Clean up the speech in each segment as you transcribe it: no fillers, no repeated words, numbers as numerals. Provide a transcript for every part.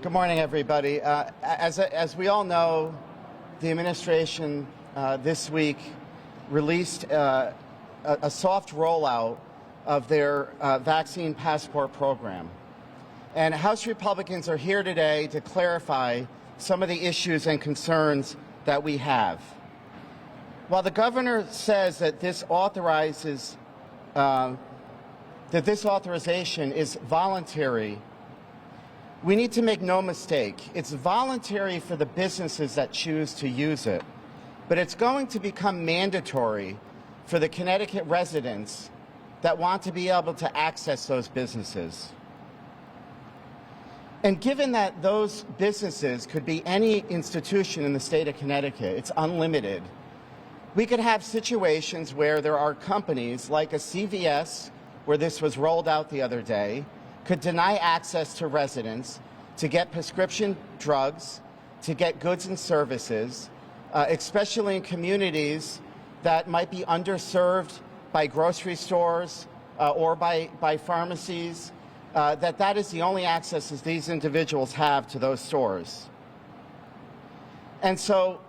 Good morning, everybody. As we all know, the administration this week released a soft rollout of their vaccine passport program. And House Republicans are here today to clarify some of the issues and concerns that we have. While the governor says that this authorization is voluntary, we need to make no mistake. It's voluntary for the businesses that choose to use it, but it's going to become mandatory for the Connecticut residents that want to be able to access those businesses. And given that those businesses could be any institution in the state of Connecticut, it's unlimited, we could have situations where there are companies like a CVS, where this was rolled out the other day, could deny access to residents to get prescription drugs, to get goods and services, especially in communities that might be underserved by grocery stores or by pharmacies, that is the only access that these individuals have to those stores. And so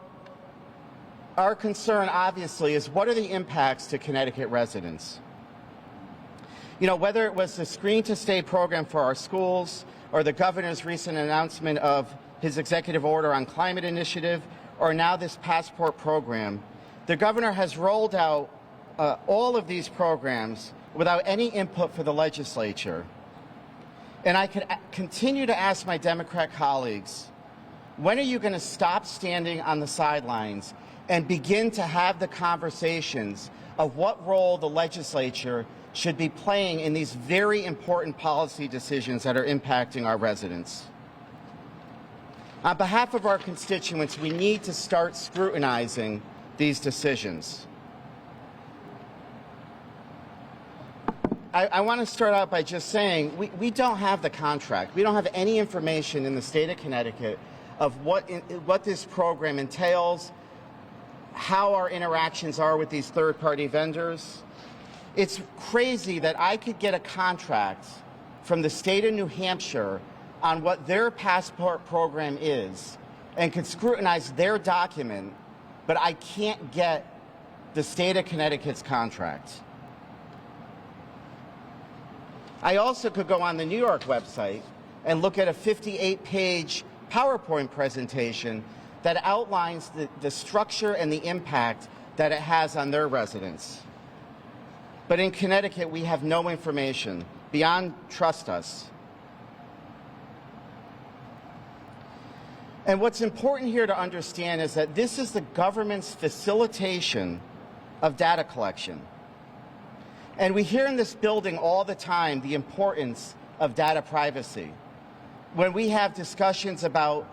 our concern, obviously, is what are the impacts to Connecticut residents? You know, whether it was the Screen to Stay program for our schools or the governor's recent announcement of his executive order on climate initiative or now this passport program, the governor has rolled out all of these programs without any input for the legislature. And I could continue to ask my Democrat colleagues, when are you going to stop standing on the sidelines and begin to have the conversations of what role the legislature should be playing in these very important policy decisions that are impacting our residents? On behalf of our constituents, we need to start scrutinizing these decisions. I want to start out by just saying we don't have the contract. We don't have any information in the state of Connecticut of what this program entails, how our interactions are with these third-party vendors. It's crazy that I could get a contract from the state of New Hampshire on what their passport program is and could scrutinize their document, but I can't get the state of Connecticut's contract. I also could go on the New York website and look at a 58-page PowerPoint presentation that outlines the structure and the impact that it has on their residents. But in Connecticut, we have no information beyond trust us. And what's important here to understand is that this is the government's facilitation of data collection. And we hear in this building all the time the importance of data privacy. When we have discussions about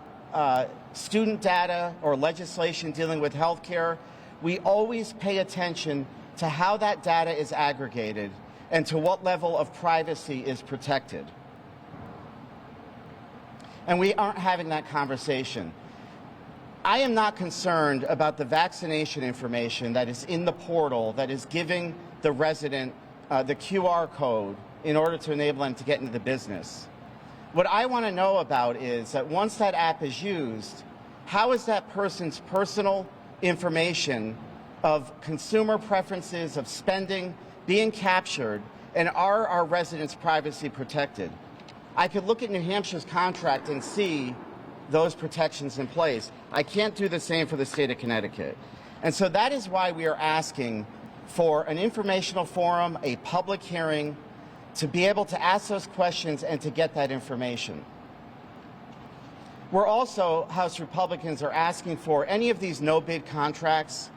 student data or legislation dealing with healthcare, we always pay attention to how that data is aggregated and to what level of privacy is protected. And we aren't having that conversation. I am not concerned about the vaccination information that is in the portal that is giving the resident the QR code in order to enable them to get into the business. What I want to know about is that once that app is used, how is that person's personal information of consumer preferences, of spending, being captured, and are our residents' privacy protected? I could look at New Hampshire's contract and see those protections in place. I can't do the same for the state of Connecticut. And so that is why we are asking for an informational forum, a public hearing, to be able to ask those questions and to get that information. We're also, House Republicans are asking for any of these no-bid contracts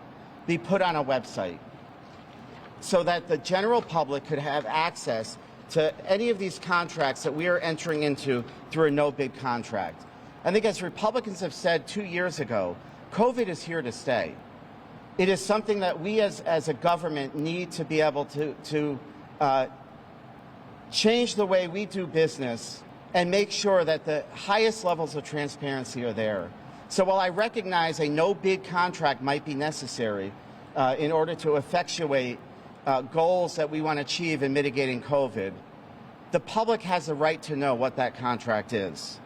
be put on a website so that the general public could have access to any of these contracts that we are entering into through a no-bid contract. I think as Republicans have said 2 years ago, COVID is here to stay. It is something that we as a government need to be able to change the way we do business and make sure that the highest levels of transparency are there. So while I recognize a no-bid contract might be necessary in order to effectuate goals that we want to achieve in mitigating COVID, the public has a right to know what that contract is.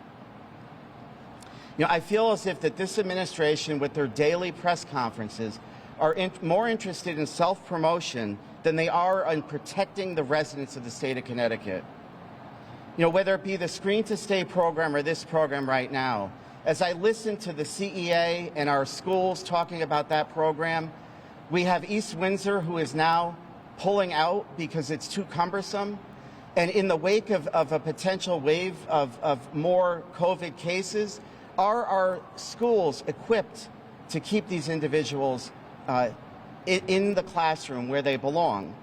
I feel as if that this administration, with their daily press conferences, are more interested in self-promotion than they are in protecting the residents of the state of Connecticut. Whether it be the Screen to Stay program or this program right now, as I listen to the CEA and our schools talking about that program, we have East Windsor, who is now pulling out because it's too cumbersome. And in the wake of a potential wave of more COVID cases, are our schools equipped to keep these individuals in the classroom where they belong?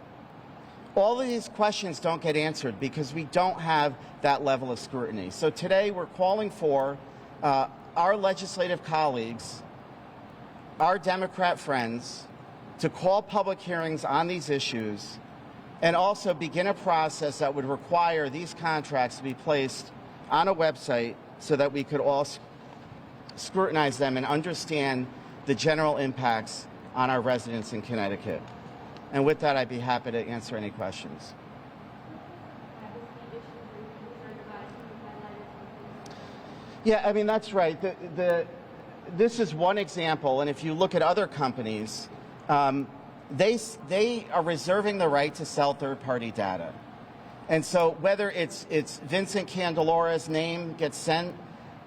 All of these questions don't get answered because we don't have that level of scrutiny. So today we're calling for our legislative colleagues, our Democrat friends, to call public hearings on these issues and also begin a process that would require these contracts to be placed on a website so that we could all scrutinize them and understand the general impacts on our residents in Connecticut. And with that, I'd be happy to answer any questions. Yeah, I mean, that's right. This is one example, and if you look at other companies, they are reserving the right to sell third-party data. And so whether it's Vincent Candelora's name gets sent,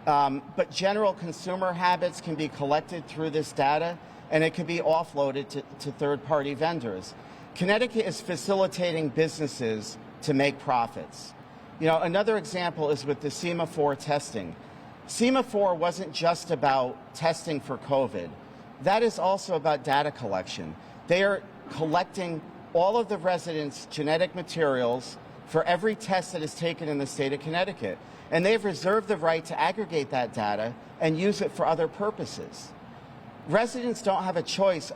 but general consumer habits can be collected through this data, and it can be offloaded to third-party vendors. Connecticut is facilitating businesses to make profits. Another example is with the SEMA4 testing. SEMA4 wasn't just about testing for COVID. That is also about data collection. They are collecting all of the residents' genetic materials for every test that is taken in the state of Connecticut. And they've reserved the right to aggregate that data and use it for other purposes. Residents don't have a choice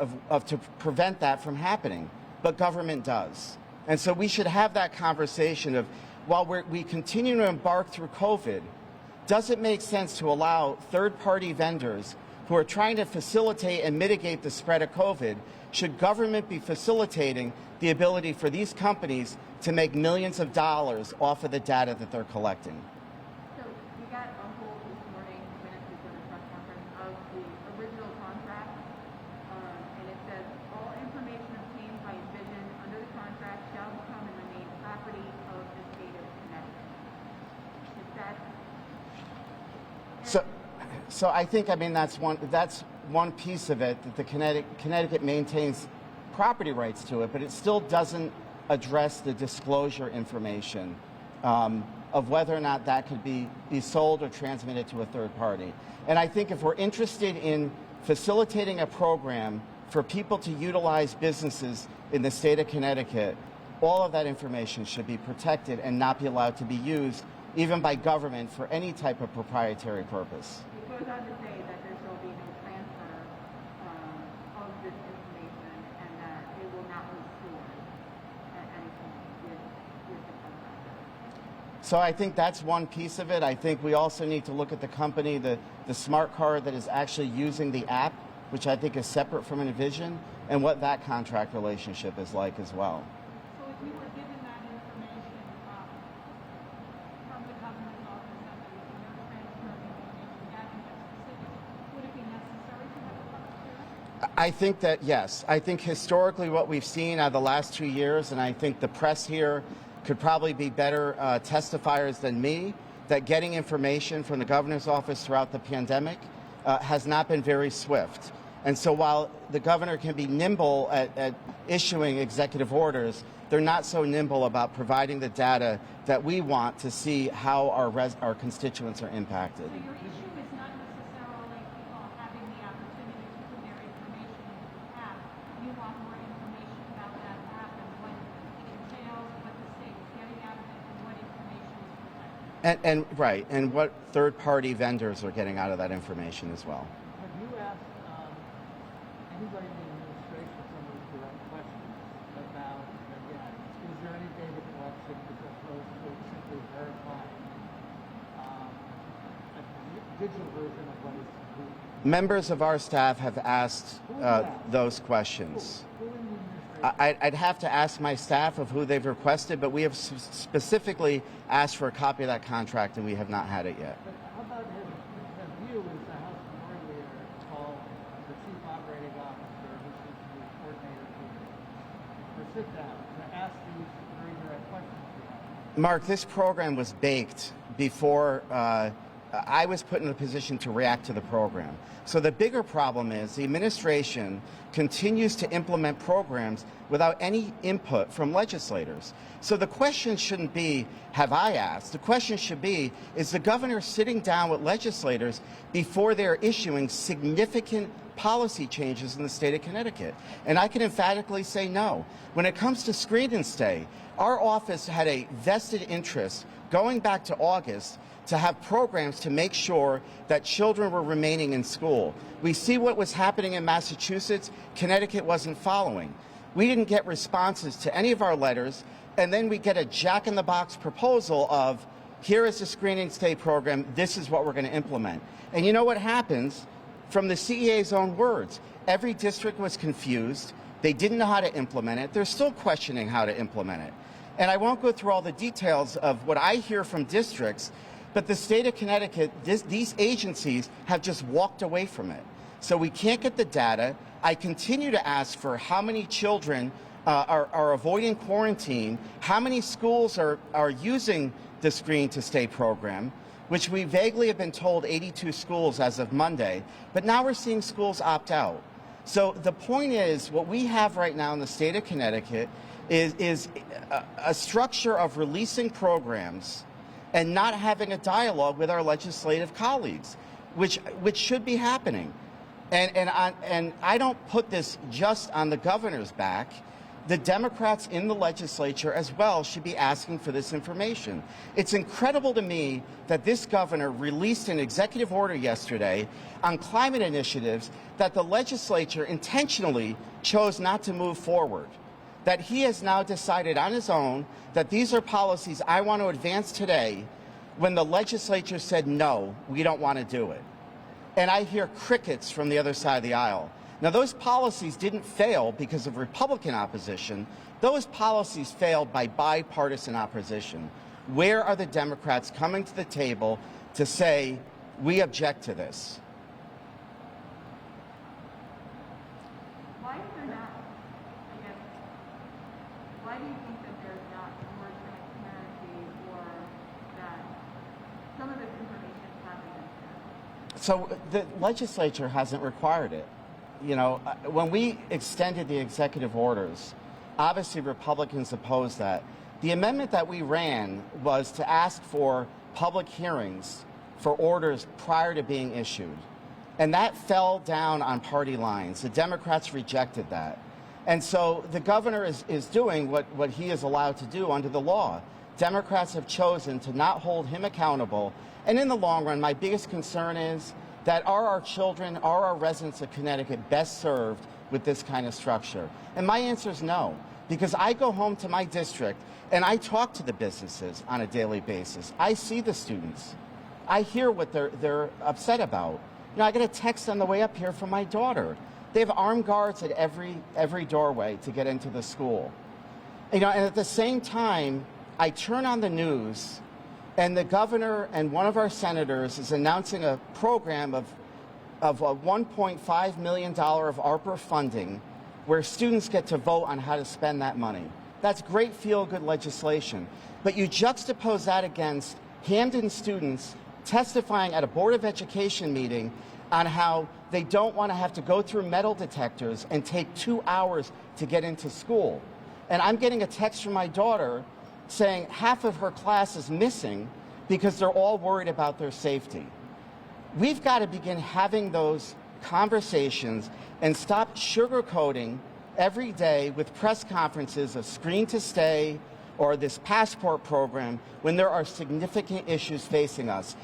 to prevent that from happening, but government does. And so we should have that conversation of, while we continue to embark through COVID, does it make sense to allow third-party vendors who are trying to facilitate and mitigate the spread of COVID? Should government be facilitating the ability for these companies to make millions of dollars off of the data that they're collecting? So we got a hold this morning when it was a press conference of the original contract, and it says all information obtained by Envision under the contract shall become and remain property of the state of Connecticut. Is that? So I think, that's one piece of it, that the Connecticut maintains property rights to it, but it still doesn't address the disclosure information of whether or not that could be sold or transmitted to a third party. And I think if we're interested in facilitating a program for people to utilize businesses in the state of Connecticut, all of that information should be protected and not be allowed to be used even by government for any type of proprietary purpose. It goes on to say that there shall be no transfer of this information and that it will not be stored at any point with the contractor. So I think that's one piece of it. I think we also need to look at the company, the smart card that is actually using the app, which I think is separate from Envision, and what that contract relationship is like as well. So if you were given that information from the governor's office that there would be no transfer of information gathering that specifics, would it be necessary to have a public hearing? I think that, yes. I think historically what we've seen out of the last 2 years, and I think the press here could probably be better testifiers than me, that getting information from the governor's office throughout the pandemic has not been very swift. And so while the governor can be nimble at issuing executive orders, they're not so nimble about providing the data that we want to see how our constituents are impacted. So your issue is not necessarily people having the opportunity to put their information into the app. You want more information about that app and what it entails, what the state is getting out of it, and what information is protected. And what third-party vendors are getting out of that information as well. Have you asked anybody in the administration some of these direct questions about, again, is there any data collection as opposed to simply verifying a digital version of what is? Members of our staff have asked those questions. Who in the administration? I'd have to ask my staff of who they've requested, but we have specifically asked for a copy of that contract, and we have not had it yet. But how about have you you as the House Minority Leader call the Chief Operating Officer, who seems to be the coordinator here, for sit down to ask these very direct questions to you? Mark, this program was baked before I was put in a position to react to the program. So the bigger problem is the administration continues to implement programs without any input from legislators. So the question shouldn't be, have I asked? The question should be, is the governor sitting down with legislators before they're issuing significant policy changes in the state of Connecticut? And I can emphatically say no. When it comes to Screen and Stay, our office had a vested interest going back to August to have programs to make sure that children were remaining in school. We see what was happening in Massachusetts. Connecticut wasn't following. We didn't get responses to any of our letters, and then we get a jack-in-the-box proposal of, here is the Screen and Stay program, this is what we're going to implement. And you know what happens? From the CEA's own words, every district was confused. They didn't know how to implement it. They're still questioning how to implement it. And I won't go through all the details of what I hear from districts, but the state of Connecticut, these agencies have just walked away from it. So we can't get the data. I continue to ask for how many children are avoiding quarantine, how many schools are using the Screen to Stay program, which we vaguely have been told 82 schools as of Monday, but now we're seeing schools opt out. So the point is, what we have right now in the state of Connecticut is a structure of releasing programs and not having a dialogue with our legislative colleagues, which should be happening. And I don't put this just on the governor's back. The Democrats in the legislature as well should be asking for this information. It's incredible to me that this governor released an executive order yesterday on climate initiatives that the legislature intentionally chose not to move forward. That he has now decided on his own that these are policies I want to advance today, when the legislature said, no, we don't want to do it. And I hear crickets from the other side of the aisle. Now, those policies didn't fail because of Republican opposition. Those policies failed by bipartisan opposition. Where are the Democrats coming to the table to say, we object to this? Why is there not, I guess, why do you think that there's not more transparency or that some of this information hasn't been shared? So the legislature hasn't required it. You know, when we extended the executive orders, obviously Republicans opposed that. The amendment that we ran was to ask for public hearings for orders prior to being issued. And that fell down on party lines. The Democrats rejected that. And so the governor is doing what he is allowed to do under the law. Democrats have chosen to not hold him accountable. And in the long run, my biggest concern is that are our children, are our residents of Connecticut best served with this kind of structure? And my answer is no, because I go home to my district and I talk to the businesses on a daily basis. I see the students. I hear what they're upset about. You know, I got a text on the way up here from my daughter. They have armed guards at every doorway to get into the school. You know, and at the same time, I turn on the news and the governor and one of our senators is announcing a program of $1.5 million of ARPA funding where students get to vote on how to spend that money. That's great feel-good legislation. But you juxtapose that against Hamden students testifying at a Board of Education meeting on how they don't want to have to go through metal detectors and take 2 hours to get into school. And I'm getting a text from my daughter saying half of her class is missing because they're all worried about their safety. We've got to begin having those conversations and stop sugarcoating every day with press conferences of Screen to Stay or this passport program when there are significant issues facing us.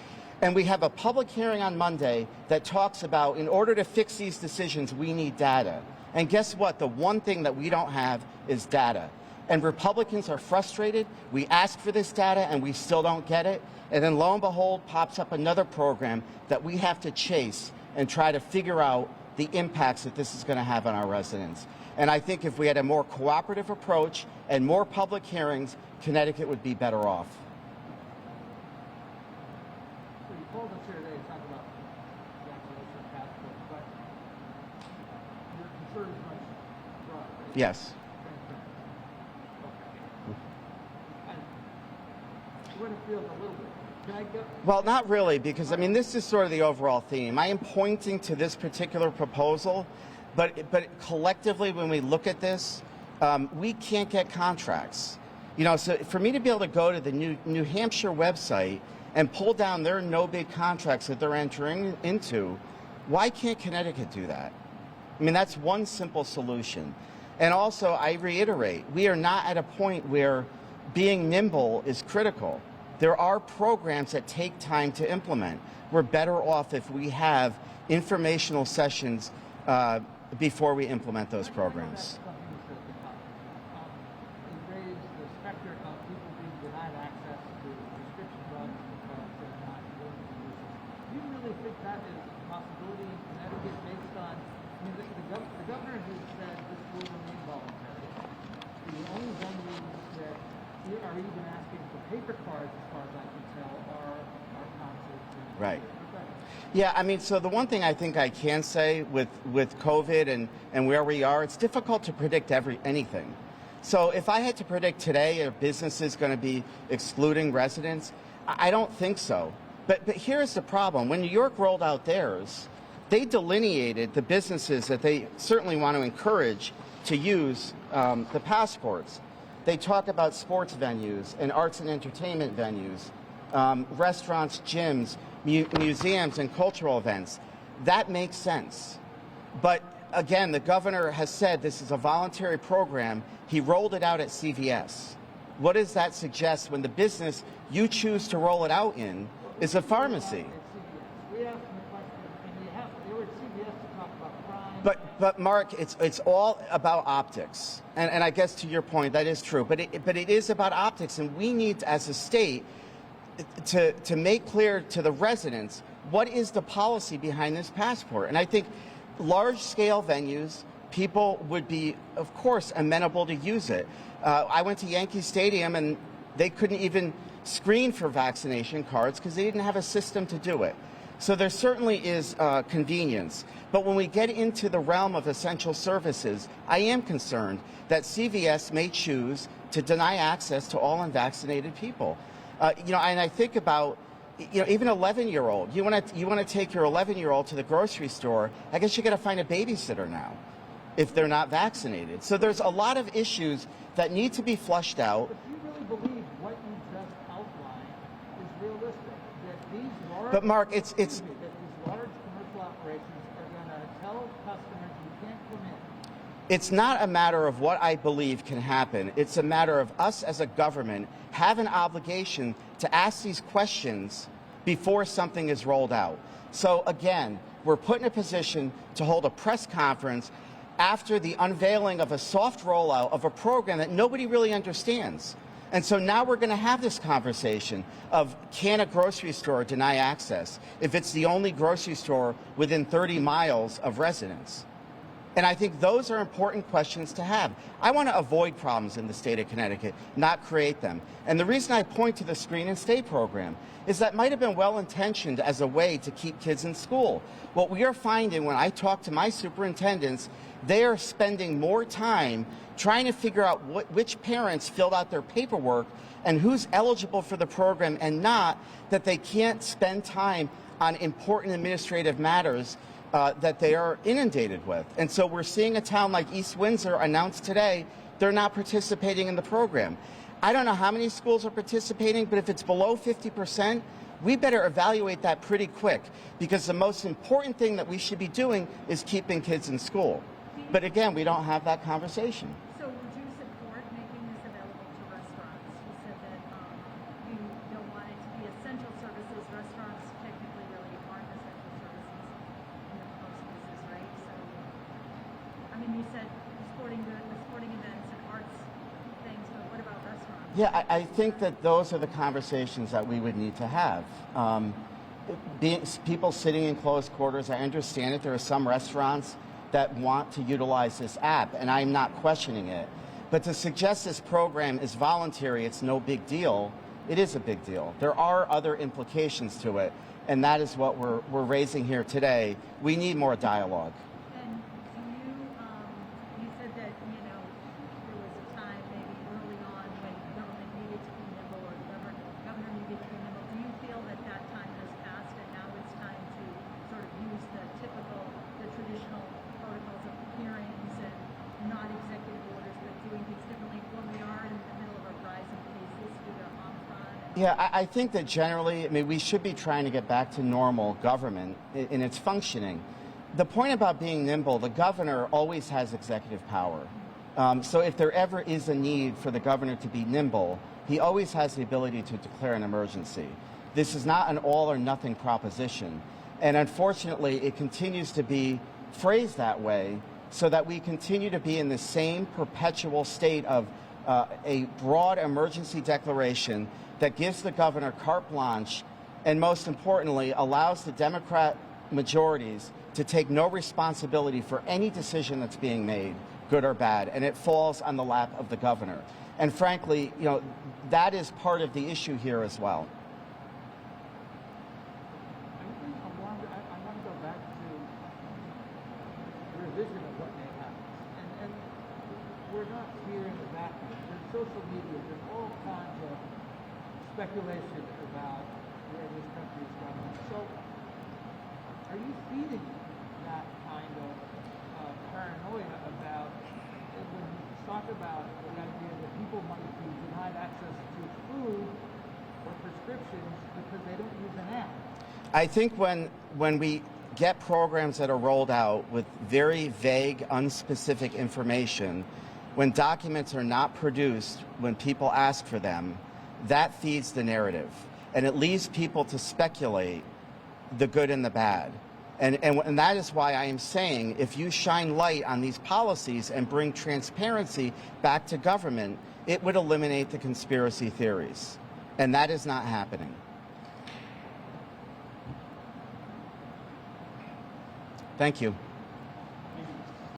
And we have a public hearing on Monday that talks about, in order to fix these decisions, we need data. And guess what? The one thing that we don't have is data. And Republicans are frustrated. We ask for this data and we still don't get it. And then lo and behold, pops up another program that we have to chase and try to figure out the impacts that this is going to have on our residents. And I think if we had a more cooperative approach and more public hearings, Connecticut would be better off. So you told us here today to talk about Commissioner Passport's question. Your concern is much broader, right? Yes. I want to feel it a little bit. Can I go? Well, not really, because I mean, this is sort of the overall theme. I am pointing to this particular proposal, but collectively, when we look at this, we can't get contracts. You know, so for me to be able to go to the New Hampshire website and pull down their no bid contracts that they're entering into, why can't Connecticut do that? I mean, that's one simple solution. And also, I reiterate, we are not at a point where being nimble is critical. There are programs that take time to implement. We're better off if we have informational sessions before we implement those programs. Something you said at the top. You raised the specter of people being denied access to prescription drugs because they're not willing to use it. Do you really think that is a possibility in Connecticut based on, I mean, the governor has said this will remain voluntary. The only venues that are even asking for paper cards, as far as I can tell, are concerts. Right. Yeah, I mean, so the one thing I think I can say with COVID and where we are, it's difficult to predict anything. So if I had to predict today a business is going to be excluding residents, I don't think so. But here's the problem. When New York rolled out theirs, they delineated the businesses that they certainly want to encourage to use the passports. They talk about sports venues and arts and entertainment venues, restaurants, gyms, museums, and cultural events. That makes sense. But again, the governor has said this is a voluntary program. He rolled it out at CVS. What does that suggest when the business you choose to roll it out in is a pharmacy? We asked them a question, and they were at CVS to talk about crime. But Mark, it's all about optics, and I guess to your point, that is true. But it is about optics, and we need, as a state, to make clear to the residents what is the policy behind this passport. And I think large-scale venues, people would be, of course, amenable to use it. I went to Yankee Stadium, and they couldn't even screen for vaccination cards because they didn't have a system to do it. So there certainly is convenience. But when we get into the realm of essential services, I am concerned that CVS may choose to deny access to all unvaccinated people. You know, and I think about, you know, even an 11-year-old. You want to take your 11-year-old to the grocery store. I guess you got to find a babysitter now if they're not vaccinated. So there's a lot of issues that need to be flushed out. But do you really believe what you just outlined is realistic? That these large, But Mark, that these large commercial operations are going to tell customers you can't come in? It's not a matter of what I believe can happen. It's a matter of us as a government have an obligation to ask these questions before something is rolled out. So again, we're put in a position to hold a press conference after the unveiling of a soft rollout of a program that nobody really understands. And so now we're going to have this conversation of, can a grocery store deny access if it's the only grocery store within 30 miles of residents? And I think those are important questions to have. I want to avoid problems in the state of Connecticut, not create them. And the reason I point to the Screen and Stay program is that might have been well-intentioned as a way to keep kids in school. What we are finding when I talk to my superintendents, they are spending more time trying to figure out which parents filled out their paperwork and who's eligible for the program and not, that they can't spend time on important administrative matters that they are inundated with. And so we're seeing a town like East Windsor announce today they're not participating in the program. I don't know how many schools are participating, but if it's below 50%, we better evaluate that pretty quick, because the most important thing that we should be doing is keeping kids in school. But again, we don't have that conversation. So would you support making this available to restaurants? You said that you don't want it to be essential services. Restaurants technically really aren't essential services in the most cases, right? So, I mean, you said the sporting events and arts things, but what about restaurants? Yeah, I think that those are the conversations that we would need to have. People sitting in closed quarters, I understand that there are some restaurants that want to utilize this app, and I'm not questioning it. But to suggest this program is voluntary, it's no big deal, It is a big deal. There are other implications to it, and that is what we're raising here today. We need more dialogue. And you said that, there was a time maybe early on when government needed to be nimble or the governor needed to be nimble. Do you feel that that time has passed and now it's time to sort of use the traditional protocols of hearings and not executive orders, but doing things differently when we are in the middle of a rise of cases due to Omicron? Yeah, I think that generally, we should be trying to get back to normal government in its functioning. The point about being nimble, the governor always has executive power. So if there ever is a need for the governor to be nimble, he always has the ability to declare an emergency. This is not an all or nothing proposition. And unfortunately, it continues to be phrased that way so that we continue to be in the same perpetual state of a broad emergency declaration that gives the governor carte blanche and, most importantly, allows the Democrat majorities to take no responsibility for any decision that's being made, good or bad, and it falls on the lap of the governor. And frankly, that is part of the issue here as well. I want to go back to your vision of what may happen. And we're not here in the vacuum. There's social media. There's all kinds of speculation about where this country is going. So, are you feeding that kind of paranoia about when you talk about the idea that people might be denied access to food or prescriptions because they don't use an app? I think when we get programs that are rolled out with very vague, unspecific information, when documents are not produced when people ask for them, that feeds the narrative. And it leaves people to speculate the good and the bad. And that is why I am saying if you shine light on these policies and bring transparency back to government, it would eliminate the conspiracy theories. And that is not happening. Thank you.